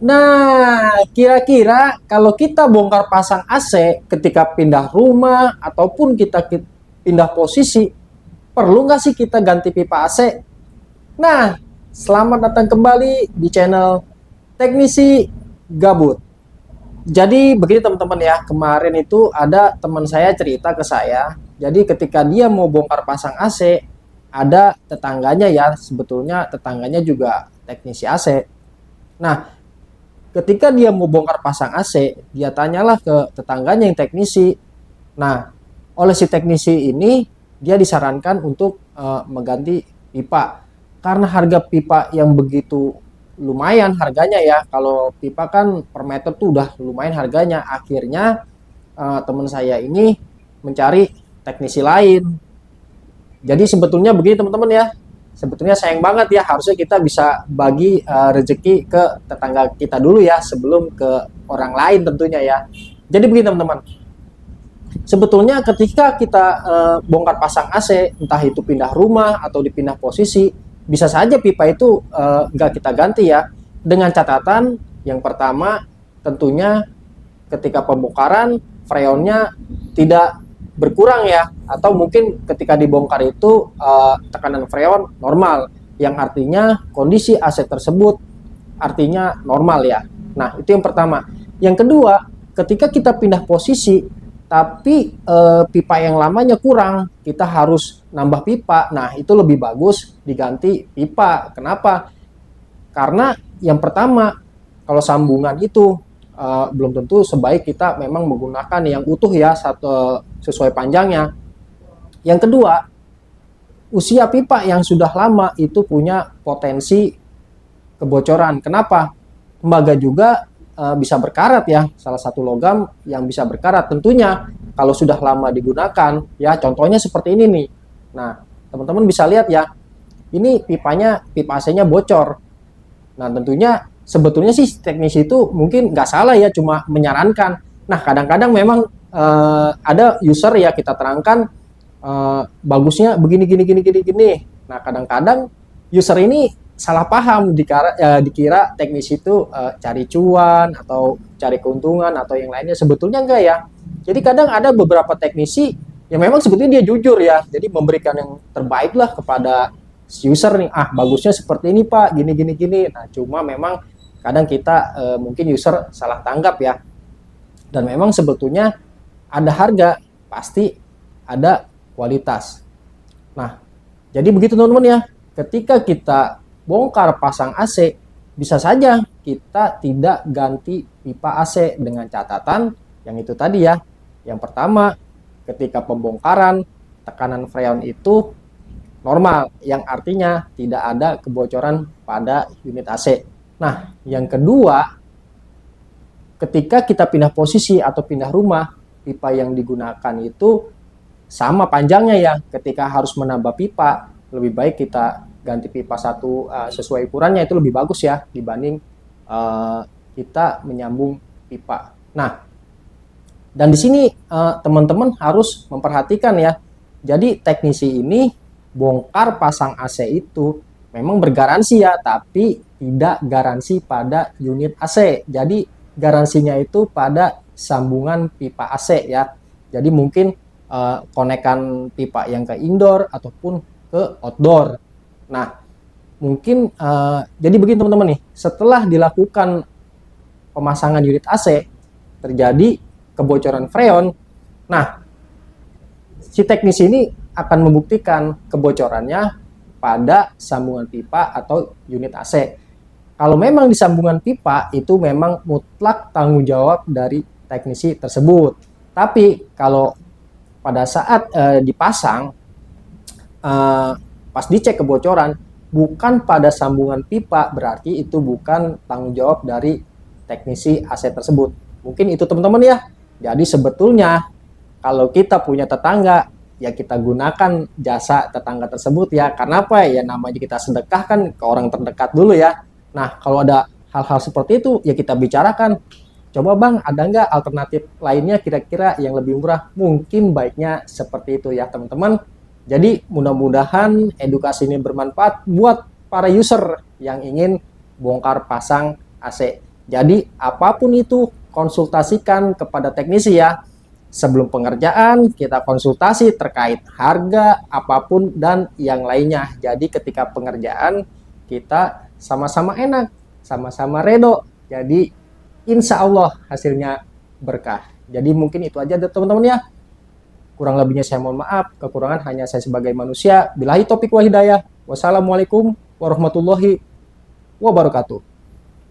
Nah, kira-kira kalau kita bongkar pasang AC ketika pindah rumah ataupun kita pindah posisi, perlu nggak sih kita ganti pipa AC? Nah, selamat datang kembali di channel Teknisi Gabut. Jadi begini teman-teman ya, kemarin itu ada teman saya cerita ke saya. Jadi ketika dia mau bongkar pasang AC, ada tetangganya ya, sebetulnya tetangganya juga teknisi AC. Nah, ketika dia mau bongkar pasang AC, dia tanyalah ke tetangganya yang teknisi. Nah, oleh si teknisi ini dia disarankan untuk mengganti pipa karena harga pipa yang begitu lumayan harganya ya. Kalau pipa kan per meter tuh udah lumayan harganya. Akhirnya teman saya ini mencari teknisi lain. Jadi sebetulnya begini teman-teman ya, sebetulnya sayang banget ya, harusnya kita bisa bagi rezeki ke tetangga kita dulu ya sebelum ke orang lain tentunya ya. Jadi begini teman-teman, sebetulnya ketika kita bongkar pasang AC, entah itu pindah rumah atau dipindah posisi, bisa saja pipa itu nggak kita ganti ya, dengan catatan yang pertama tentunya ketika pembongkaran freonnya tidak berkurang ya, atau mungkin ketika dibongkar itu tekanan freon normal, yang artinya kondisi AC tersebut artinya normal ya. Nah, itu yang pertama. Yang kedua, ketika kita pindah posisi tapi pipa yang lamanya kurang, kita harus nambah pipa. Nah, itu lebih bagus diganti pipa. Kenapa? Karena yang pertama, kalau sambungan itu belum tentu sebaik kita memang menggunakan yang utuh ya, sesuai panjangnya. Yang kedua, usia pipa yang sudah lama itu punya potensi kebocoran. Kenapa? Tembaga juga bisa berkarat ya, salah satu logam yang bisa berkarat. Tentunya kalau sudah lama digunakan, ya contohnya seperti ini nih. Nah, teman-teman bisa lihat ya, ini pipanya, pipa AC-nya bocor. Nah, tentunya sebetulnya sih teknisi itu mungkin nggak salah ya, cuma menyarankan. Nah, kadang-kadang memang ada user ya, kita terangkan bagusnya begini gini gini gini gini. Nah, kadang-kadang user ini salah paham, dikira teknisi itu cari cuan atau cari keuntungan atau yang lainnya. Sebetulnya enggak ya. Jadi kadang ada beberapa teknisi yang memang sebetulnya dia jujur ya, jadi memberikan yang terbaik lah kepada user nih. Ah, bagusnya seperti ini Pak, gini gini gini. Nah, cuma memang kadang kita mungkin user salah tanggap ya. Dan memang sebetulnya ada harga, pasti ada kualitas. Nah, jadi begitu teman-teman ya. Ketika kita bongkar pasang AC, bisa saja kita tidak ganti pipa AC, dengan catatan yang itu tadi ya. Yang pertama, ketika pembongkaran tekanan freon itu normal, yang artinya tidak ada kebocoran pada unit AC. Nah, yang kedua, ketika kita pindah posisi atau pindah rumah, pipa yang digunakan itu sama panjangnya ya. Ketika harus menambah pipa, lebih baik kita ganti pipa satu sesuai ukurannya, itu lebih bagus ya dibanding kita menyambung pipa. Nah, dan di sini teman-teman harus memperhatikan ya. Jadi teknisi ini bongkar pasang AC itu memang bergaransi ya, tapi tidak garansi pada unit AC. Jadi garansinya itu pada sambungan pipa AC ya. Jadi mungkin konekan pipa yang ke indoor ataupun ke outdoor. Nah, mungkin jadi begini teman-teman nih, setelah dilakukan pemasangan unit AC terjadi kebocoran freon. Nah, si teknisi ini akan membuktikan kebocorannya pada sambungan pipa atau unit AC. Kalau memang di sambungan pipa, itu memang mutlak tanggung jawab dari teknisi tersebut. Tapi kalau pada saat dipasang, pas dicek kebocoran bukan pada sambungan pipa, berarti itu bukan tanggung jawab dari teknisi AC tersebut. Mungkin itu teman-teman ya. Jadi sebetulnya kalau kita punya tetangga, ya kita gunakan jasa tetangga tersebut ya. Karena apa ya, namanya kita sedekah kan ke orang terdekat dulu ya. Nah, kalau ada hal-hal seperti itu ya kita bicarakan. Coba Bang, ada nggak alternatif lainnya kira-kira yang lebih murah? Mungkin baiknya seperti itu ya teman-teman. Jadi mudah-mudahan edukasi ini bermanfaat buat para user yang ingin bongkar pasang AC. Jadi apapun itu konsultasikan kepada teknisi ya. Sebelum pengerjaan kita konsultasi terkait harga, apapun dan yang lainnya. Jadi ketika pengerjaan kita sama-sama enak, sama-sama redo. Jadi insya Allah hasilnya berkah. Jadi mungkin itu aja teman-teman ya. Kurang lebihnya saya mohon maaf. Kekurangan hanya saya sebagai manusia. Billahi taufiq wa hidayah. Wassalamualaikum warahmatullahi wabarakatuh.